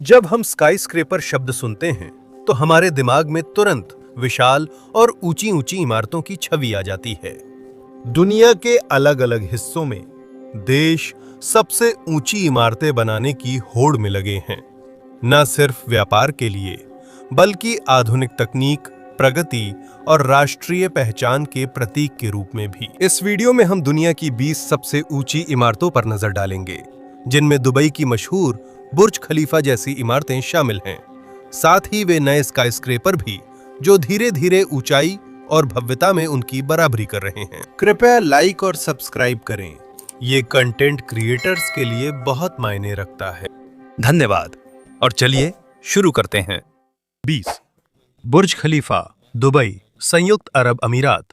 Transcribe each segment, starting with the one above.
जब हम स्काईस्क्रेपर शब्द सुनते हैं तो हमारे दिमाग में तुरंत विशाल और ऊंची ऊंची इमारतों की छवि आ जाती है। दुनिया के अलग अलग हिस्सों में देश सबसे ऊंची इमारतें बनाने की होड़ में लगे हैं, न सिर्फ व्यापार के लिए बल्कि आधुनिक तकनीक, प्रगति और राष्ट्रीय पहचान के प्रतीक के रूप में भी। इस वीडियो में हम दुनिया की 20 सबसे ऊंची इमारतों पर नजर डालेंगे, जिनमें दुबई की मशहूर बुर्ज खलीफा जैसी इमारतें शामिल हैं। साथ ही वे नए स्काईस्क्रेपर भी जो धीरे धीरे ऊंचाई और भव्यता में उनकी बराबरी कर रहे हैं। कृपया लाइक और सब्सक्राइब करें, ये कंटेंट क्रिएटर्स के लिए बहुत मायने रखता है। धन्यवाद। और चलिए शुरू करते हैं। 20 बुर्ज खलीफा, दुबई, संयुक्त अरब अमीरात।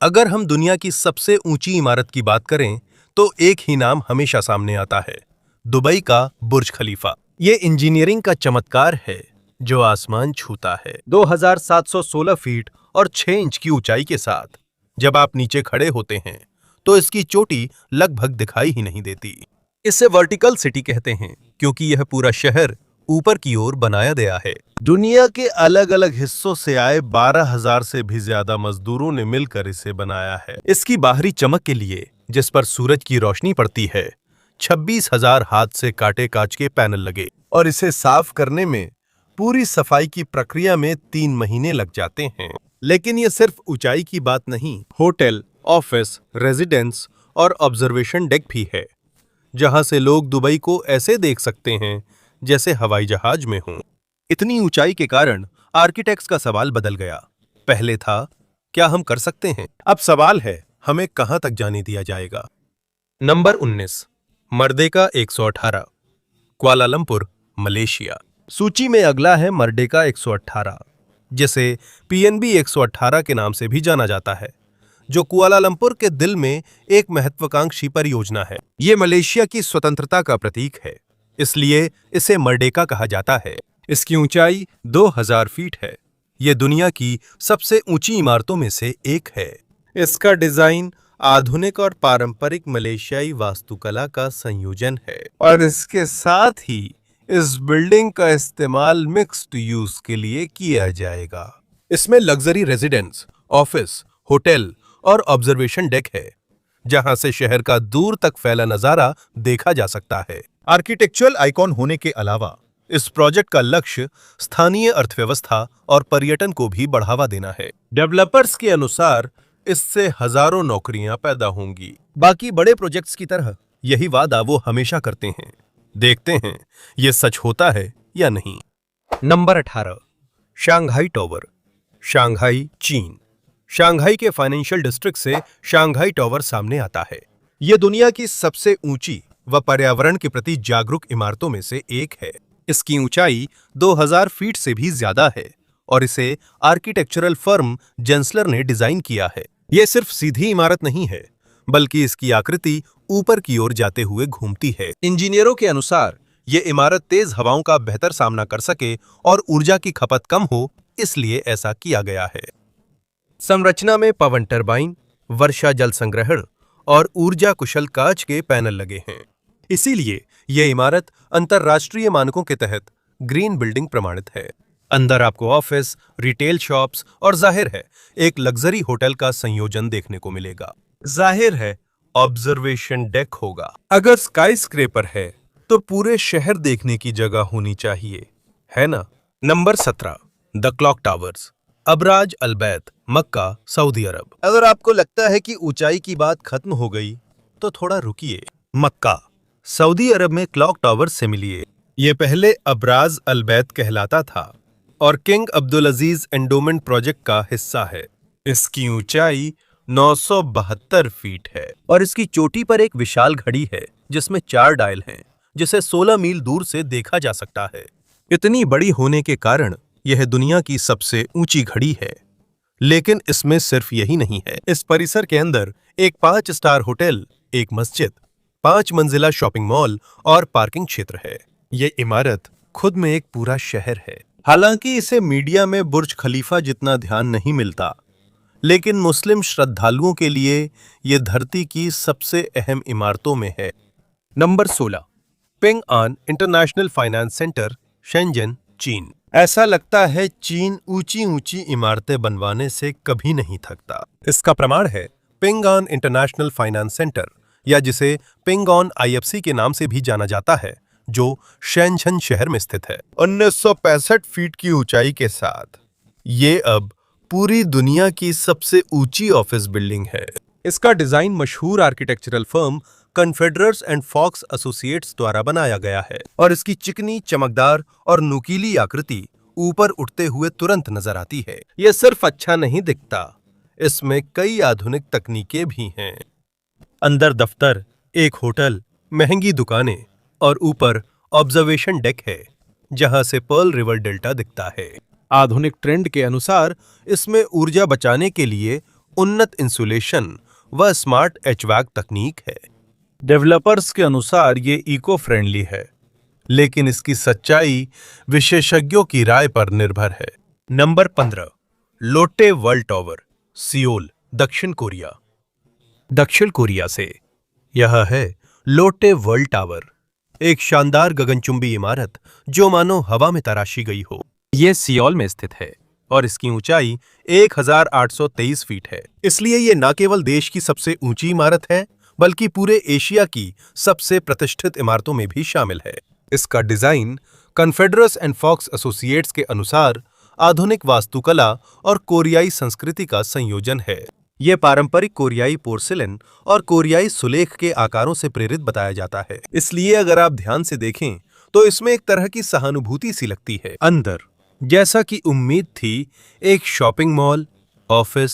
अगर हम दुनिया की सबसे ऊंची इमारत की बात करें तो एक ही नाम हमेशा सामने आता है, दुबई का बुर्ज खलीफा। ये इंजीनियरिंग का चमत्कार है जो आसमान छूता है। 2716 फीट और 6 इंच की ऊंचाई के साथ जब आप नीचे खड़े होते हैं तो इसकी चोटी लगभग दिखाई ही नहीं देती। इसे वर्टिकल सिटी कहते हैं क्योंकि यह पूरा शहर ऊपर की ओर बनाया गया है। दुनिया के अलग अलग हिस्सों से आए 12,000 से भी ज्यादा मजदूरों ने मिलकर इसे बनाया है। इसकी बाहरी चमक के लिए, जिस पर सूरज की रोशनी पड़ती है, 26,000 हाथ से काटे कांच के पैनल लगे और इसे साफ करने में पूरी सफाई की प्रक्रिया में 3 महीने लग जाते हैं। लेकिन ये सिर्फ ऊंचाई की बात नहीं, होटल, ऑफिस, रेजिडेंस और ऑब्जर्वेशन डेक भी है, जहां से लोग दुबई को ऐसे देख सकते हैं जैसे हवाई जहाज में हों। इतनी ऊंचाई के कारण आर्किटेक्ट्स का सवाल बदल गया। पहले था, क्या हम कर सकते हैं? अब सवाल है, हमें कहां तक जाने दिया जाएगा? Number 19, मर्देका 118, Kuala Lumpur, Malaysia. सूची में अगला है मर्देका 118, जिसे पीएनबी 118 के नाम से भी जाना जाता है, जो कुआलालंपुर के दिल में एक महत्वाकांक्षी परियोजना है। ये मलेशिया की स्वतंत्रता का प्रतीक है, इसलिए इसे मर्देका कहा जाता है। इसकी ऊंचाई 2000 फीट है। ये दुनिया की सबसे ऊंची इमारतों में से एक है। इसका डिजाइन आधुनिक और पारंपरिक मलेशियाई वास्तुकला का संयोजन है और इसके साथ ही इस बिल्डिंग का इस्तेमाल मिक्स्ड यूज के लिए किया जाएगा। इसमें लग्जरी रेजिडेंस, ऑफिस, होटल और ऑब्जर्वेशन डेक है, जहां से शहर का दूर तक फैला नजारा देखा जा सकता है। आर्किटेक्चरल आइकॉन होने के अलावा इस प्रोजेक्ट का लक्ष्य स्थानीय अर्थव्यवस्था और पर्यटन को भी बढ़ावा देना है। डेवलपर्स के अनुसार इससे हजारों नौकरियां पैदा होंगी। बाकी बड़े प्रोजेक्ट्स की तरह यही वादा वो हमेशा करते हैं। देखते हैं ये सच होता है या नहीं। नंबर 18, शंघाई टॉवर, शंघाई, चीन। शंघाई के फाइनेंशियल डिस्ट्रिक्ट से शंघाई टॉवर सामने आता है। यह दुनिया की सबसे ऊंची व पर्यावरण के प्रति जागरूक इमारतों में से एक है। इसकी ऊंचाई 2000 फीट से भी ज्यादा है और इसे आर्किटेक्चरल फर्म जेंसलर ने डिजाइन किया है। यह सिर्फ सीधी इमारत नहीं है, बल्कि इसकी आकृति ऊपर की ओर जाते हुए घूमती है। इंजीनियरों के अनुसार यह इमारत तेज हवाओं का बेहतर सामना कर सके और ऊर्जा की खपत कम हो, इसलिए ऐसा किया गया है। संरचना में पवन टरबाइन, वर्षा जल संग्रहण और ऊर्जा कुशल कांच के पैनल लगे हैं। इसीलिए यह इमारत अंतरराष्ट्रीय मानकों के तहत ग्रीन बिल्डिंग प्रमाणित है। अंदर आपको ऑफिस, रिटेल शॉप्स और जाहिर है एक लग्जरी होटल का संयोजन देखने को मिलेगा। जाहिर है ऑब्जर्वेशन डेक होगा। अगर स्काईस्क्रेपर है तो पूरे शहर देखने की जगह होनी चाहिए, है ना? Number 17, the clock towers, Abraj Al Bait, Mecca, Saudi अरब। अगर आपको लगता है कि ऊंचाई की बात खत्म हो गई तो थोड़ा रुकिए। मक्का, सऊदी अरब में क्लॉक टावर से मिलिए। ये पहले अबराज अल बैत कहलाता था और किंग अब्दुल अजीज एंडोमेंट प्रोजेक्ट का हिस्सा है। इसकी ऊंचाई 972 फीट है और इसकी चोटी पर एक विशाल घड़ी है जिसमें 4 डायल हैं, जिसे 16 मील दूर से देखा जा सकता है। इतनी बड़ी होने के कारण यह दुनिया की सबसे ऊंची घड़ी है। लेकिन इसमें सिर्फ यही नहीं है। इस परिसर के अंदर एक 5 स्टार होटल, एक मस्जिद, 5 मंजिला शॉपिंग मॉल और पार्किंग क्षेत्र है। ये इमारत खुद में एक पूरा शहर है। हालांकि इसे मीडिया में बुर्ज खलीफा जितना ध्यान नहीं मिलता, लेकिन मुस्लिम श्रद्धालुओं के लिए यह धरती की सबसे अहम इमारतों में है। नंबर 16, पिंग आन इंटरनेशनल फाइनेंस सेंटर, शेंजन, चीन। ऐसा लगता है चीन ऊंची ऊंची इमारतें बनवाने से कभी नहीं थकता। इसका प्रमाण है पिंगऑन इंटरनेशनल फाइनेंस सेंटर, या जिसे पिंगऑन आईएफसी के नाम से भी जाना जाता है, जो शेंझन शहर में स्थित है। 1965 फीट की ऊंचाई के साथ ये अब पूरी दुनिया की सबसे ऊंची ऑफिस बिल्डिंग है। इसका डिजाइन मशहूर architectural firm Kohn Pedersen and Fox Associates द्वारा बनाया गया है, और इसकी चिकनी, चमकदार और नुकीली आकृति ऊपर उठते हुए तुरंत नजर आती है। यह सिर्फ अच्छा नहीं दिखता, इसमें कई आधुनिक तकनीकें भी हैं। अंदर दफ्तर, एक होटल, महंगी दुकानें और ऊपर ऑब्जर्वेशन डेक है, जहां से पर्ल रिवर डेल्टा दिखता है। आधुनिक ट्रेंड के अनुसार इसमें ऊर्जा बचाने के लिए उन्नत इंसुलेशन व स्मार्ट एचवैक तकनीक है। डेवलपर्स के अनुसार ये इको फ्रेंडली है, लेकिन इसकी सच्चाई विशेषज्ञों की राय पर निर्भर है। नंबर 15, लोटे वर्ल्ड टावर, सियोल, दक्षिण कोरिया। दक्षिण कोरिया से यह है लोटे वर्ल्ड टावर, एक शानदार गगनचुंबी इमारत जो मानो हवा में तराशी गई हो। यह सियोल में स्थित है और इसकी ऊंचाई 1823 फीट है। इसलिए ये न केवल देश की सबसे ऊंची इमारत है, बल्कि पूरे एशिया की सबसे प्रतिष्ठित इमारतों में भी शामिल है। इसका डिजाइन कन्फेडरस एंड फॉक्स एसोसिएट्स के अनुसार आधुनिक वास्तुकला और कोरियाई संस्कृति का संयोजन है। यह पारंपरिक कोरियाई पोर्सिलेन और कोरियाई सुलेख के आकारों से प्रेरित बताया जाता है। इसलिए अगर आप ध्यान से देखें तो इसमें एक तरह की सहानुभूति सी लगती है। अंदर, जैसा कि उम्मीद थी, एक शॉपिंग मॉल, ऑफिस,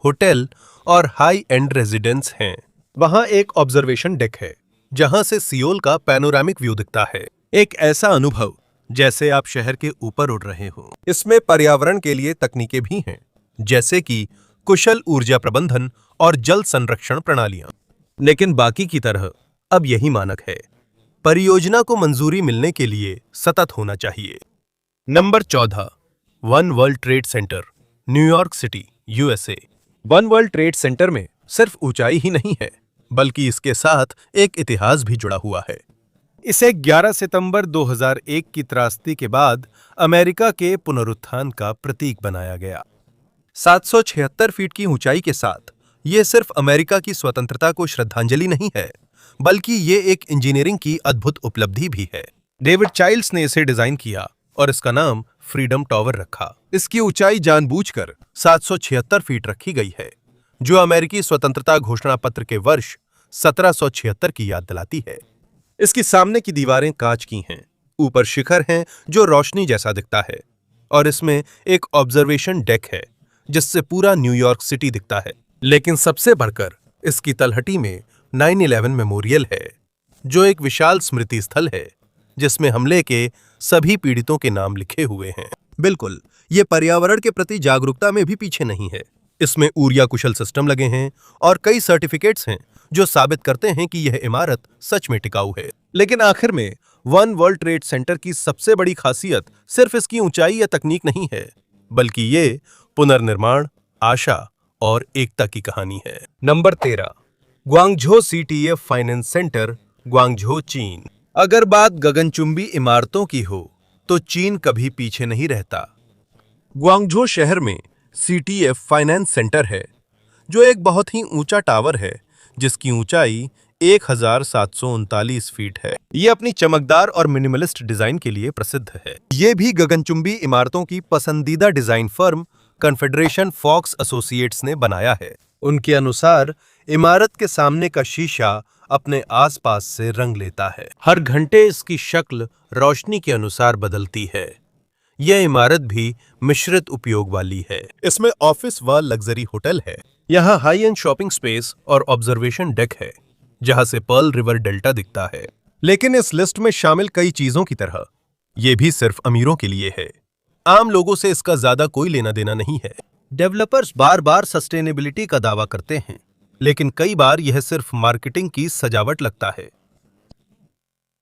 होटल और हाई एंड रेजिडेंस हैं। वहां एक ऑब्जर्वेशन डेक है, जहां से सियोल का पैनोरामिक व्यू दिखता है। एक ऐसा अनुभव जैसे आप शहर के ऊपर उड़ रहे हो। इसमें पर्यावरण के लिए तकनीकें भी हैं, जैसे कि कुशल ऊर्जा प्रबंधन और जल संरक्षण प्रणालियां। लेकिन बाकी की तरह अब यही मानक है। परियोजना को मंजूरी मिलने के लिए सतत होना चाहिए। Number 14, one world trade centre, New York city, USA. One world trade centre में सिर्फ ऊंचाई ही नहीं है, बल्कि इसके साथ एक इतिहास भी जुड़ा हुआ है। इसे 11 सितंबर 2001 की त्रासदी के बाद अमेरिका के पुनरुत्थान का प्रतीक बनाया गया। 776 फीट की ऊंचाई के साथ ये सिर्फ अमेरिका की स्वतंत्रता को श्रद्धांजलि नहीं है, बल्कि ये एक इंजीनियरिंग की अद्भुत उपलब्धि भी है। डेविड चाइल्ड्स ने इसे डिजाइन किया और इसका नाम फ्रीडम टावर रखा। इसकी ऊंचाई जानबूझकर 776 फीट रखी गई है, जो अमेरिकी स्वतंत्रता घोषणा पत्र के वर्ष 1776 की याद दिलाती है। इसकी सामने की दीवारें कांच की हैं, ऊपर शिखर हैं जो रोशनी जैसा दिखता है, और इसमें एक ऑब्जर्वेशन डेक है जिससे पूरा न्यूयॉर्क सिटी दिखता है। लेकिन सबसे बढ़कर इसकी तलहटी में 9/11 मेमोरियल है, जो एक विशाल स्मृति स्थल है जिसमें हमले के सभी पीड़ितों के नाम लिखे हुए हैं। बिल्कुल, ये पर्यावरण के प्रति जागरूकता में भी पीछे नहीं है। इसमें ऊर्जा कुशल सिस्टम लगे हैं और कई सर्टिफिकेट्स हैं जो साबित करते हैं कि यह इमारत सच में टिकाऊ है। लेकिन आखिर में वन वर्ल्ड ट्रेड सेंटर की सबसे बड़ी खासियत सिर्फ इसकी ऊंचाई या तकनीक नहीं है, बल्कि ये पुनर्निर्माण, आशा और एकता की कहानी है। Number 13, Guangzhou CTF finance centre, Guangzhou, चीन। अगर बात गगनचुंबी इमारतों की हो तो चीन कभी पीछे नहीं रहता। ग्वांगझो शहर में सीटीएफ फाइनेंस सेंटर है, जो एक बहुत ही ऊंचा टावर है जिसकी ऊंचाई 1739 फीट है। ये अपनी चमकदार और मिनिमलिस्ट डिजाइन के लिए प्रसिद्ध है। ये भी गगनचुंबी इमारतों की पसंदीदा design firm Confederation Fox Associates ने बनाया है। उनके अनुसार इमारत के सामने का शीशा अपने आसपास से रंग लेता है। हर घंटे इसकी शक्ल रोशनी के अनुसार बदलती है। यह इमारत भी मिश्रित उपयोग वाली है। इसमें ऑफिस व लग्जरी होटल है। यहाँ हाई एंड शॉपिंग स्पेस और ऑब्जर्वेशन डेक है, जहां से पर्ल रिवर डेल्टा दिखता है। लेकिन इस लिस्ट में शामिल कई चीजों की तरह यह भी सिर्फ अमीरों के लिए है। आम लोगों से इसका ज्यादा कोई लेना देना नहीं है। डेवलपर्स बार बार सस्टेनेबिलिटी का दावा करते हैं, लेकिन कई बार यह सिर्फ मार्केटिंग की सजावट लगता है।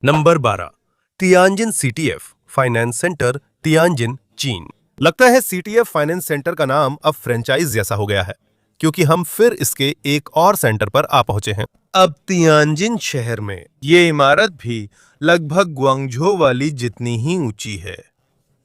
Number 12, Tianjin CTF finance centre, Tianjin, चीन। लगता है सीटीएफ फाइनेंस सेंटर का नाम अब फ्रेंचाइज जैसा हो गया है, क्योंकि हम फिर इसके एक और सेंटर पर आ पहुंचे हैं। अब तियानजिन शहर में ये इमारत भी लगभग ग्वांगझो वाली जितनी ही ऊंची है,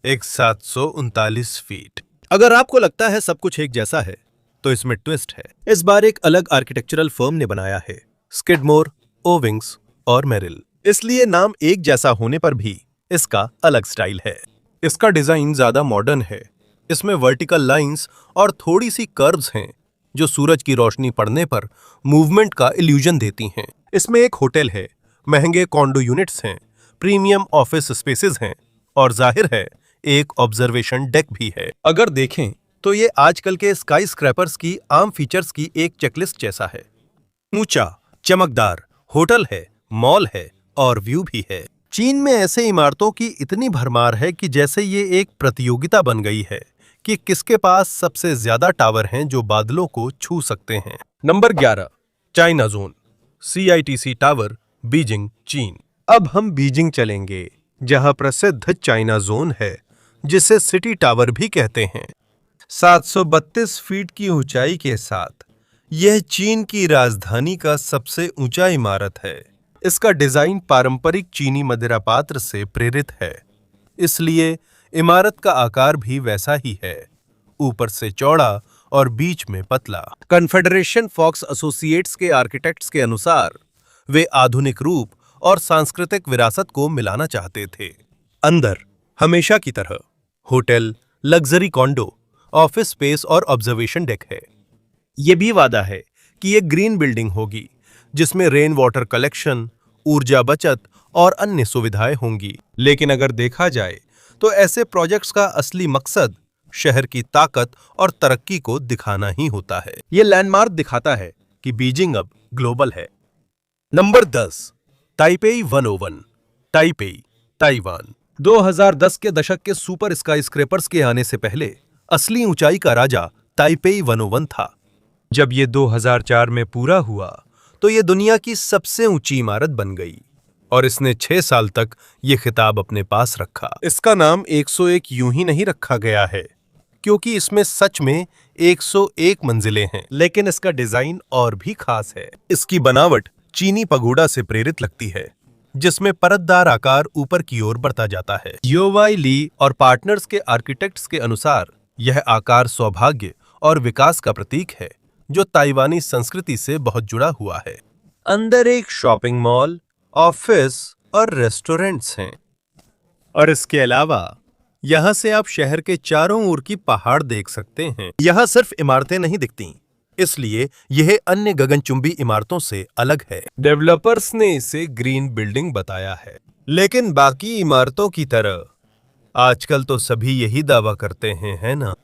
एक 739 फीट। अगर आपको लगता है सब कुछ एक जैसा है, तो इसमें ट्विस्ट है। इस बार एक अलग आर्किटेक्चरल फर्म ने बनाया है, स्किडमोर, ओविंग्स और मेरिल। इसलिए नाम एक जैसा होने पर भी इसका अलग स्टाइल है। इसका डिजाइन ज्यादा मॉडर्न है। इसमें वर्टिकल लाइंस और थोड़ी सी कर्व्स हैं, जो सूरज की रोशनी पड़ने पर मूवमेंट का इल्यूजन देती हैं। इसमें एक होटल है, महंगे कॉन्डो यूनिट्स हैं, प्रीमियम ऑफिस स्पेसेस हैं और जाहिर है एक ऑब्जर्वेशन डेक भी है। अगर देखें तो ये आजकल के स्काई स्क्रैपर्स की आम फीचर्स की एक चेकलिस्ट जैसा है। ऊंचा, चमकदार होटल है, मॉल है और व्यू भी है। चीन में ऐसे इमारतों की इतनी भरमार है कि जैसे ये एक प्रतियोगिता बन गई है कि किसके पास सबसे ज्यादा टावर हैं जो बादलों को छू सकते हैं। Number 11, China zone, CITC tower, Beijing, चीन। अब हम बीजिंग चलेंगे, जहां प्रसिद्ध चाइना जोन है, जिसे सिटी टावर भी कहते हैं। 732 फीट की ऊंचाई के साथ यह चीन की राजधानी का सबसे ऊंचा इमारत है। इसका डिजाइन पारंपरिक चीनी मदिरा पात्र से प्रेरित है, इसलिए इमारत का आकार भी वैसा ही है, ऊपर से चौड़ा और बीच में पतला। कन्फेडरेशन फॉक्स एसोसिएट्स के आर्किटेक्ट्स के अनुसार वे आधुनिक रूप और सांस्कृतिक विरासत को मिलाना चाहते थे। अंदर हमेशा की तरह hotel, luxury condor, office space और ऑब्जर्वेशन डेक है। यह भी वादा है कि ये ग्रीन बिल्डिंग होगी, जिसमें रेन वाटर कलेक्शन, ऊर्जा बचत और अन्य सुविधाएं होंगी। लेकिन अगर देखा जाए तो ऐसे प्रोजेक्ट्स का असली मकसद शहर की ताकत और तरक्की को दिखाना ही होता है। ये लैंडमार्क दिखाता है कि बीजिंग अब ग्लोबल है। Number 10, Taipei 101, Taipei, Taiwan. 2010 के दशक के सुपर स्काईस्क्रेपर्स के आने से पहले असली ऊंचाई का राजा ताइपेई 101 था। जब ये 2004 में पूरा हुआ तो ये दुनिया की सबसे ऊंची इमारत बन गई और इसने 6 साल तक ये खिताब अपने पास रखा। इसका नाम 101 यूं ही नहीं रखा गया है, क्योंकि इसमें सच में 101 मंजिलें हैं, लेकिन इसका डिजाइन और भी खास है। इसकी बनावट चीनी पगोडा से प्रेरित लगती है, जिसमें परतदार आकार ऊपर की ओर बढ़ता जाता है। योवाई ली और पार्टनर्स के आर्किटेक्ट्स के अनुसार यह आकार सौभाग्य और विकास का प्रतीक है, जो ताइवानी संस्कृति से बहुत जुड़ा हुआ है। अंदर एक शॉपिंग मॉल, ऑफिस और रेस्टोरेंट्स हैं, और इसके अलावा यहां से आप शहर के चारों ओर की पहाड़ देख सकते हैं। यहां सिर्फ इमारतें नहीं दिखती, इसलिए यह अन्य गगनचुंबी इमारतों से अलग है। डेवलपर्स ने इसे ग्रीन बिल्डिंग बताया है, लेकिन बाकी इमारतों की तरह आजकल तो सभी यही दावा करते हैं, है ना?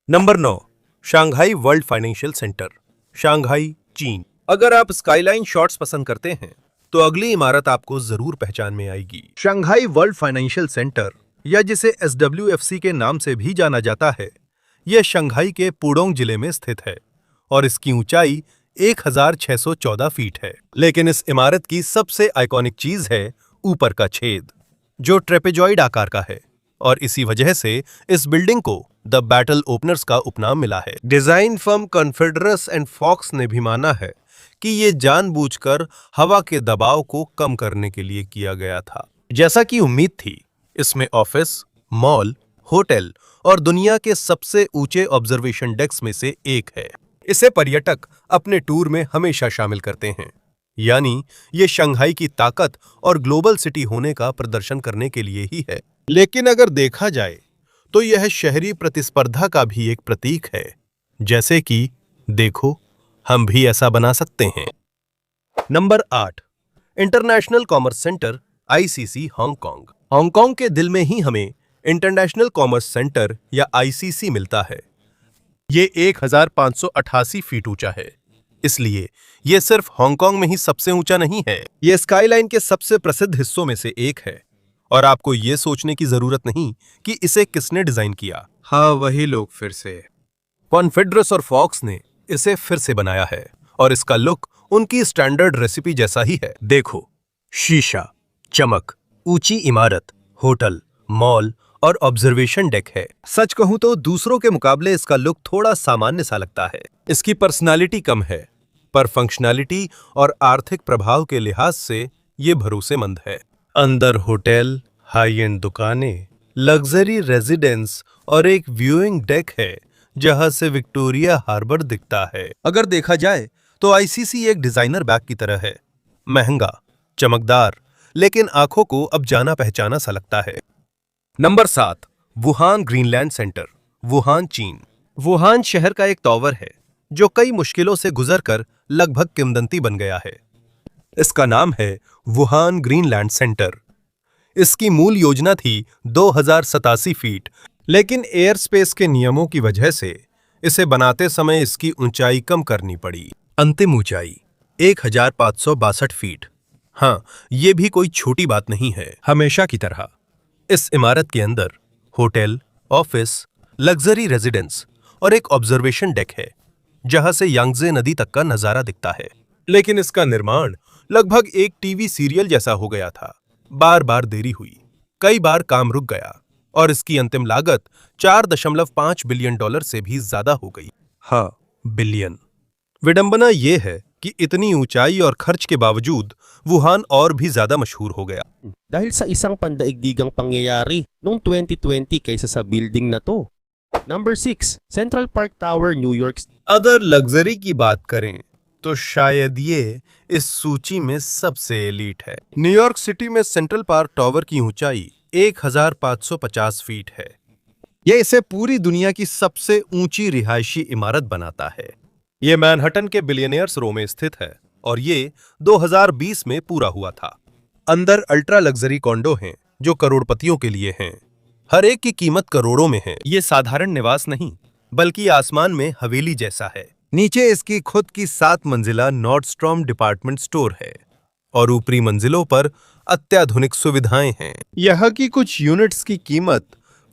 Number 9, Shanghai world financial centre, Shanghai, चीन। अगर आप स्काईलाइन शॉट्स पसंद करते हैं तो अगली इमारत आपको जरूर पहचान में आएगी। शंघाई वर्ल्ड फाइनेंशियल सेंटर, या जिसे SWFC के नाम से भी जाना जाता है, यह शंघाई के पुडोंग जिले में स्थित है और इसकी ऊंचाई 1614 फीट है। लेकिन इस इमारत की सबसे आइकॉनिक चीज है ऊपर का छेद, जो ट्रेपेजॉइड आकार का है, और इसी वजह से इस बिल्डिंग को द बैटल ओपनर्स का उपनाम मिला है। डिजाइन फर्म कॉन्फेडरस एंड फॉक्स ने भी माना है कि ये जानबूझकर हवा के दबाव को कम करने के लिए किया गया था। जैसा कि उम्मीद थी, इसमें ऑफिस, मॉल, होटल और दुनिया के सबसे ऊंचे ऑब्जर्वेशन डेक्स में से एक है। इसे पर्यटक अपने टूर में हमेशा शामिल करते हैं, यानी ये शंघाई की ताकत और ग्लोबल सिटी होने का प्रदर्शन करने के लिए ही है। लेकिन अगर देखा जाए तो यह शहरी प्रतिस्पर्धा का भी एक प्रतीक है, जैसे कि देखो, हम भी ऐसा बना सकते हैं। Number 8, international commerce centre, ICC, Hong Kong. Hong Kong के दिल में ही हमें इंटरनेशनल कॉमर्स सेंटर या ICC मिलता है। ये 1588 फीट ऊंचा है, इसलिए यह सिर्फ हांगकांग में ही सबसे ऊंचा नहीं है, यह स्काईलाइन के सबसे प्रसिद्ध हिस्सों में से एक है। और आपको यह सोचने की जरूरत नहीं कि इसे किसने डिजाइन किया। हाँ, वही लोग फिर से। कॉन्फेडरस और फॉक्स ने इसे फिर से बनाया है और इसका लुक उनकी स्टैंडर्ड रेसिपी जैसा ही है। देखो, शीशा, चमक, ऊंची इमारत, होटल, मॉल और ऑब्जर्वेशन डेक है। सच कहूं तो दूसरों के मुकाबले इसका लुक थोड़ा सामान्य सा लगता है। इसकी पर्सनालिटी कम है, पर फंक्शनैलिटी और आर्थिक प्रभाव के लिहाज से ये भरोसेमंद है। अंदर होटल, हाई एंड दुकानें, लग्जरी रेजिडेंस और एक व्यूइंग डेक है जहां से विक्टोरिया हार्बर दिखता है। अगर देखा जाए तो आईसीसी एक डिजाइनर बैग की तरह है, महंगा, चमकदार, लेकिन आंखों को अब जाना पहचाना सा लगता है। Number 7, Wuhan Greenland centre, Wuhan, चीन। वुहान शहर का एक टॉवर है जो कई मुश्किलों से गुजरकर लगभग किंवदंती बन गया है। इसका नाम है वुहान ग्रीनलैंड सेंटर। इसकी मूल योजना थी 2087 फीट, लेकिन एयर स्पेस के नियमों की वजह से इसे बनाते समय इसकी ऊंचाई कम करनी पड़ी। अंतिम ऊंचाई 1562 फीट। हाँ, ये भी कोई छोटी बात नहीं है। हमेशा की तरह इस इमारत के अंदर होटल, ऑफिस, लग्जरी रेजिडेंस और एक ऑब्जर्वेशन डेक है जहां से यांगजे नदी तक का नजारा दिखता है। लेकिन इसका निर्माण लगभग एक टीवी सीरियल जैसा हो गया था। बार बार देरी हुई, कई बार काम रुक गया और इसकी अंतिम लागत $4.5 बिलियन से भी ज्यादा हो गई। हाँ, बिलियन। विडंबना यह है कि इतनी ऊंचाई और खर्च के बावजूद वुहान और भी ज्यादा मशहूर हो गया। Dahil sa isang pandaigdigang pangyayari noong 2020 kaysa sa building na to. Number 6, Central Park Tower, New York. अगर लग्जरी की बात करें तो शायद ये इस सूची में सबसे एलीट है। न्यूयॉर्क सिटी में सेंट्रल पार्क टावर की ऊंचाई 1550 फीट है। यह इसे पूरी दुनिया की सबसे ऊंची रिहायशी इमारत बनाता है। ये मैनहट्टन के बिलियनियर्स रो में स्थित है और ये 2020 में पूरा हुआ था। अंदर अल्ट्रा लग्जरी कॉन्डो हैं जो करोड़पतियों के लिए हैं। हर एक की कीमत करोड़ों में है। ये साधारण निवास नहीं बल्कि आसमान में हवेली जैसा है। नीचे इसकी खुद की 7 मंजिला नॉर्डस्ट्रॉम डिपार्टमेंट स्टोर है और ऊपरी मंजिलों पर अत्याधुनिक सुविधाएं हैं। यहाँ की कुछ यूनिट्स की कीमत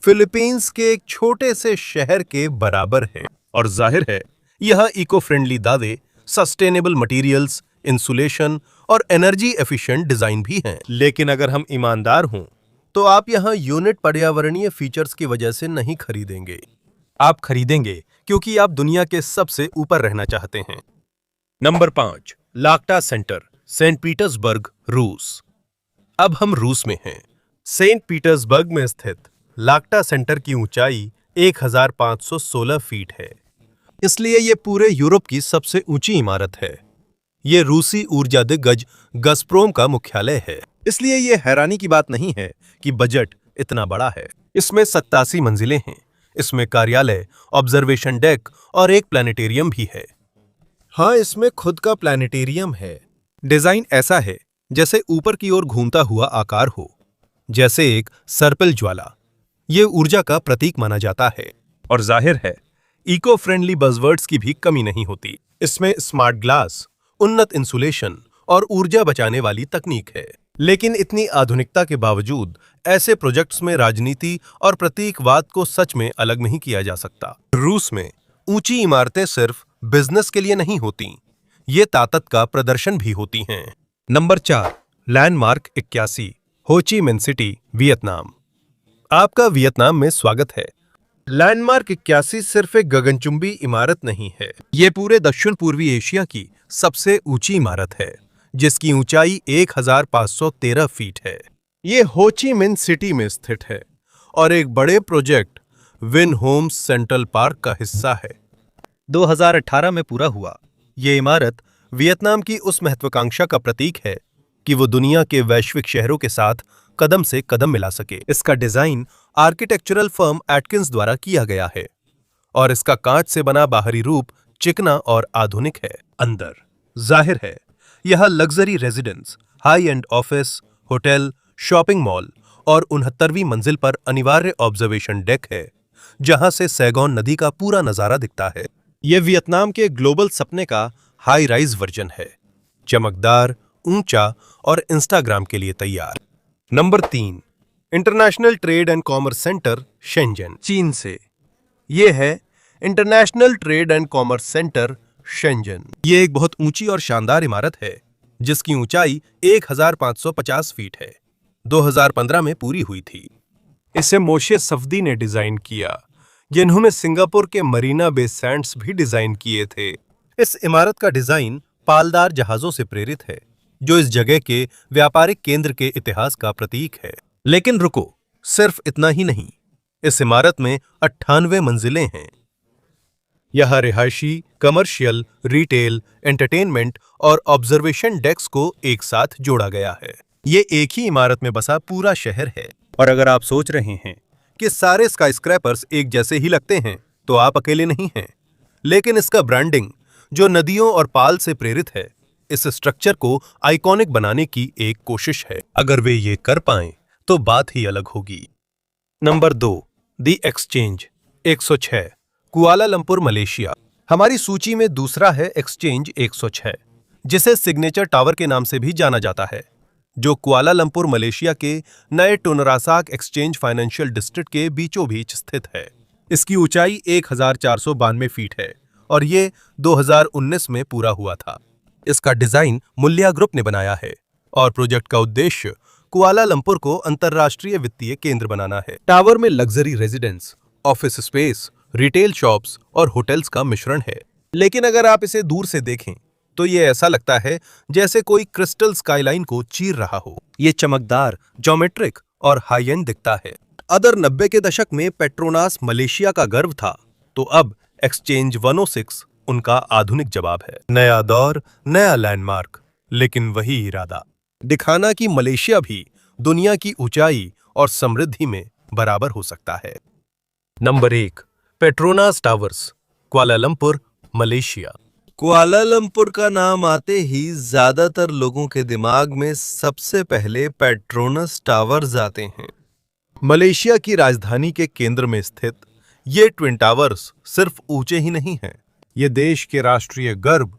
फिलीपींस के एक छोटे से शहर के बराबर है। और जाहिर है यह इको फ्रेंडली दावे, सस्टेनेबल मटेरियल्स, इंसुलेशन और एनर्जी एफिशिएंट डिजाइन भी हैं। लेकिन अगर हम ईमानदार हों तो आप यहाँ यूनिट पर्यावरणीय फीचर्स की वजह से नहीं खरीदेंगे। आप खरीदेंगे क्योंकि आप दुनिया के सबसे ऊपर रहना चाहते हैं। नंबर 5, लाक्टा सेंटर, सेंट पीटर्सबर्ग, रूस। अब हम रूस में हैं। सेंट पीटर्सबर्ग में स्थित लाक्टा सेंटर की ऊंचाई 1516 फीट है, इसलिए यह पूरे यूरोप की सबसे ऊंची इमारत है। यह रूसी ऊर्जा दिग्गज गज़प्रोम का मुख्यालय है, इसलिए यह हैरानी की बात नहीं है कि बजट इतना बड़ा है। इसमें 87 मंजिलें हैं। इसमें कार्यालय, ऑब्जर्वेशन डेक और एक प्लानिटेरियम भी है। हाँ, इसमें खुद का प्लानिटेरियम है। डिजाइन ऐसा है जैसे ऊपर की ओर घूमता हुआ आकार हो, जैसे एक सर्पिल ज्वाला। ये ऊर्जा का प्रतीक माना जाता है और जाहिर है इको फ्रेंडली बज़वर्ड्स की भी कमी नहीं होती। इसमें स्मार्ट ग्लास, उन्नत इंसुलेशन और ऊर्जा बचाने वाली तकनीक है। लेकिन इतनी आधुनिकता के बावजूद ऐसे प्रोजेक्ट्स में राजनीति और प्रतीकवाद को सच में अलग नहीं किया जा सकता। रूस में ऊंची इमारतें सिर्फ बिजनेस के लिए नहीं होती, ये ताकत का प्रदर्शन भी होती हैं। नंबर 4, लैंडमार्क 81, हो ची मिन सिटी, वियतनाम। आपका वियतनाम में स्वागत है। लैंडमार्क 81 सिर्फ एक गगनचुंबी इमारत नहीं है, ये पूरे दक्षिण पूर्वी एशिया की सबसे ऊंची इमारत है जिसकी ऊंचाई 1513 फीट है। ये हो ची मिन सिटी में स्थित है और एक बड़े project Vinhomes Central Park का हिस्सा है। 2018 में पूरा हुआ। ये इमारत वियतनाम की उस महत्वाकांक्षा का प्रतीक है कि वो दुनिया के वैश्विक शहरों के साथ कदम से कदम मिला सके। इसका डिजाइन आर्किटेक्चरल फर्म एटकिंस द्वारा किया गया है और इसका कांच से बना बाहरी रूप चिकना और आधुनिक है। अंदर जाहिर है यह luxury residence, high and office, hotel, shopping mall और 69वीं मंजिल पर अनिवार्य ऑब्जर्वेशन डेक है जहां से सैगोन नदी का पूरा नजारा दिखता है। यह वियतनाम के ग्लोबल सपने का हाई राइज वर्जन है, चमकदार, ऊंचा और इंस्टाग्राम के लिए तैयार। Number 3, International Trade and Commerce Centre, Shenzhen, चीन से। यह है International Trade and Commerce Centre, Shenzhen. ये एक बहुत ऊंची और शानदार इमारत है जिसकी ऊंचाई 1550 फीट है। 2015 में पूरी हुई थी। इसे मोशे सफदी ने डिजाइन किया, जिन्होंने सिंगापुर के मरीना बे सैंड्स भी डिजाइन किए थे। इस इमारत का डिजाइन पालदार जहाजों से प्रेरित है जो इस जगह के व्यापारिक केंद्र के इतिहास का प्रतीक है। लेकिन रुको, सिर्फ इतना ही नहीं, इस इमारत में 98 मंजिलें हैं। यह रिहायशी, कमर्शियल, रिटेल, एंटरटेनमेंट और ऑब्जर्वेशन डेक्स को एक साथ जोड़ा गया है। ये एक ही इमारत में बसा पूरा शहर है। और अगर आप सोच रहे हैं कि सारे स्काईस्क्रैपर्स एक जैसे ही लगते हैं, तो आप अकेले नहीं हैं। लेकिन इसका ब्रांडिंग, जो नदियों और पाल से प्रेरित है, इस स्ट्रक्चर को आइकॉनिक बनाने की एक कोशिश है। अगर वे ये कर पाएं, तो बात ही अलग होगी। Number 2, the exchange, 106, Kuala Lumpur, Malaysia. हमारी सूची में दूसरा है एक्सचेंज 106, जिसे सिग्नेचर टावर के नाम से भी जाना जाता है, जो कुआलालंपुर, मलेशिया के नए टुनरासाक एक्सचेंज फाइनेंशियल डिस्ट्रिक्ट के बीचों बीच स्थित है। इसकी ऊंचाई 1492 फीट है और ये 2019 में पूरा हुआ था। इसका डिजाइन मुल्लिया ग्रुप ने बनाया है और प्रोजेक्ट का उद्देश्य कुआलालंपुर को अंतर्राष्ट्रीय वित्तीय केंद्र बनाना है। टावर में luxury residence, office space, retail shops और होटल्स का मिश्रण है। लेकिन अगर आप इसे दूर से देखें, तो ये ऐसा लगता है जैसे कोई क्रिस्टल स्काईलाइन को चीर रहा हो। ये चमकदार, ज्योमेट्रिक और हाई एंड दिखता है। अदर 90 के दशक में पेट्रोनास मलेशिया का गर्व था, तो अब एक्सचेंज 106 उनका आधुनिक जवाब है। नया दौर, नया लैंडमार्क, लेकिन वही इरादा, दिखाना कि मलेशिया भी दुनिया की ऊंचाई और समृद्धि में बराबर हो सकता है। Number 1, Petronas towers, Kuala Lumpur, Malaysia. Kuala Lumpur का नाम आते ही ज्यादातर लोगों के दिमाग में सबसे पहले पेट्रोनस टावर्स आते हैं। मलेशिया की राजधानी के केंद्र में स्थित ये ट्विन टावर्स सिर्फ ऊंचे ही नहीं हैं, ये देश के राष्ट्रीय गर्व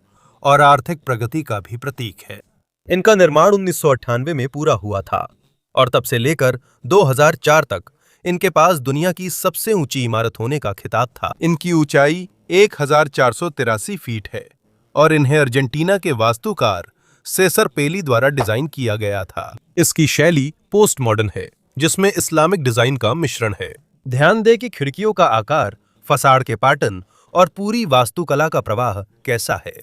और आर्थिक प्रगति का भी प्रतीक है। इनका निर्माण 1998 में पूरा हुआ था और तब से लेकर 2004 तक इनके पास दुनिया की सबसे ऊंची इमारत होने का खिताब था। इनकी ऊंचाई 1483 फीट है और इन्हें अर्जेंटीना के वास्तुकार सेसर पेली द्वारा डिजाइन किया गया था। इसकी शैली पोस्ट मॉडर्न है, जिसमें इस्लामिक डिजाइन का मिश्रण है। ध्यान दें कि खिड़कियों का आकार, फसाड के पैटर्न और पूरी वास्तुकला का प्रवाह कैसा है।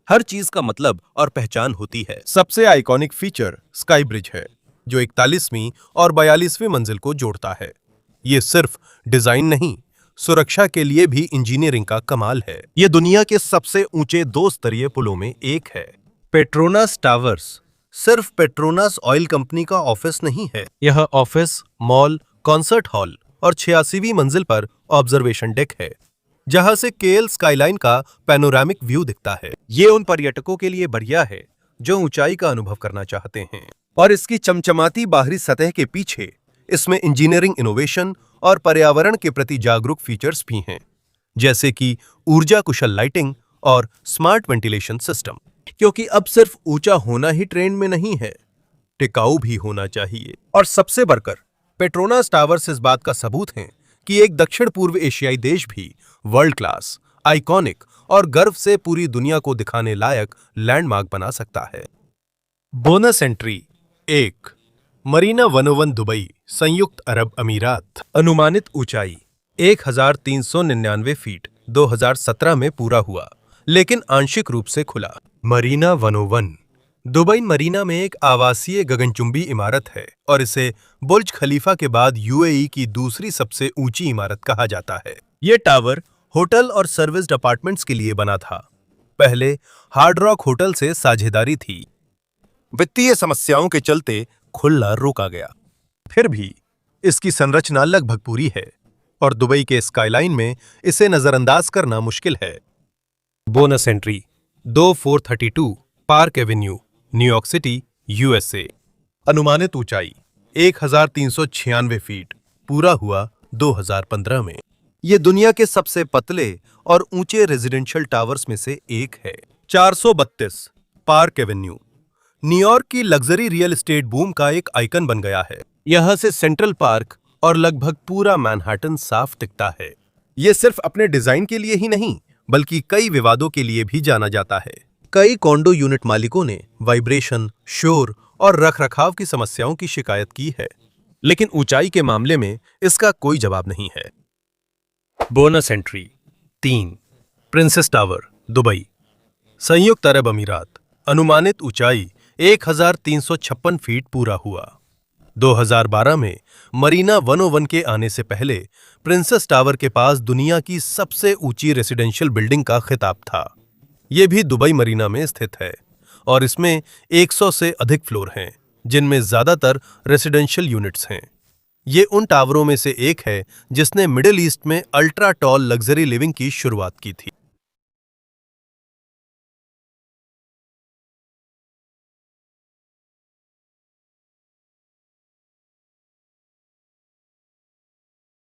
हर चीज का मतलब और पहचान होती है। सबसे आइकॉनिक फीचर स्काई ब्रिज है, जो 41वीं और 42वीं मंजिल को जोड़ता है। ये सिर्फ डिजाइन नहीं, सुरक्षा के लिए भी इंजीनियरिंग का कमाल है। ये दुनिया के सबसे ऊंचे 2 स्तरीय पुलों में एक है। पेट्रोनास टावर्स सिर्फ पेट्रोनास ऑयल कंपनी का ऑफिस नहीं है। यह ऑफिस, मॉल, कॉन्सर्ट हॉल और 86वीं मंजिल पर ऑब्जर्वेशन डेक है, जहां से केएल स्काईलाइन का पैनोरामिक व्यू दिखता है। ये उन पर्यटकों के लिए बढ़िया है जो ऊंचाई का अनुभव करना चाहते हैं। और इसकी चमचमाती बाहरी सतह के पीछे इसमें इंजीनियरिंग इनोवेशन और पर्यावरण के प्रति जागरूक फीचर्स भी हैं, जैसे कि ऊर्जा कुशल लाइटिंग और स्मार्ट वेंटिलेशन सिस्टम। क्योंकि अब सिर्फ ऊंचा होना ही ट्रेंड में नहीं है, टिकाऊ भी होना चाहिए। और सबसे बढ़कर पेट्रोनास टावर्स इस बात का सबूत हैं कि एक दक्षिण पूर्व एशियाई देश भी वर्ल्ड क्लास, आइकॉनिक और गर्व से पूरी दुनिया को दिखाने लायक लैंडमार्क बना सकता है। बोनस एंट्री 1, मरीना 101, दुबई, संयुक्त अरब अमीरात। अनुमानित ऊंचाई 1399 फीट, 2017 में पूरा हुआ, लेकिन आंशिक रूप से खुला। मरीना 101 दुबई मरीना में एक आवासीय गगनचुंबी इमारत है और इसे बुर्ज खलीफा के बाद यूएई की दूसरी सबसे ऊंची इमारत कहा जाता है। ये टावर होटल और सर्विस्ड अपार्टमेंट्स के लिए बना था। पहले हार्ड रॉक होटल से साझेदारी थी। वित्तीय समस्याओं के चलते खुलना रोका गया। फिर भी इसकी संरचना लगभग पूरी है और दुबई के स्काईलाइन में इसे नजरअंदाज करना मुश्किल है। Bonus entry 2432 park Avenue, New York city, USA. अनुमानित ऊंचाई 1396 फीट, पूरा हुआ 2015 में। यह दुनिया के सबसे पतले और ऊंचे रेजिडेंशियल टावर्स में से एक है। 432 पार्क एवेन्यू न्यूयॉर्क की लग्जरी रियल एस्टेट बूम का एक आइकन बन गया है। यहां से सेंट्रल पार्क और लगभग पूरा मैनहट्टन साफ दिखता है। यह सिर्फ अपने डिजाइन के लिए ही नहीं, बल्कि कई विवादों के लिए भी जाना जाता है। कई कॉन्डो यूनिट मालिकों ने वाइब्रेशन, शोर और रखरखाव की समस्याओं की शिकायत की है, लेकिन ऊंचाई के मामले में इसका कोई जवाब नहीं है। Bonus entry 3 princess tower, Dubai, संयुक्त अरब अमीरात। अनुमानित ऊंचाई 1356 फीट पूरा हुआ। 2012 में मरीना 101 के आने से पहले प्रिंसेस टावर के पास दुनिया की सबसे ऊंची रेसिडेंशियल बिल्डिंग का खिताब था। यह भी दुबई मरीना में स्थित है और इसमें 100 से अधिक फ्लोर हैं, जिनमें ज्यादातर रेसिडेंशियल यूनिट्स हैं। ये उन टावरों में से एक है जिसने मिडिल ईस्ट में अल्ट्रा टॉल लग्जरी लिविंग की शुरुआत की थी।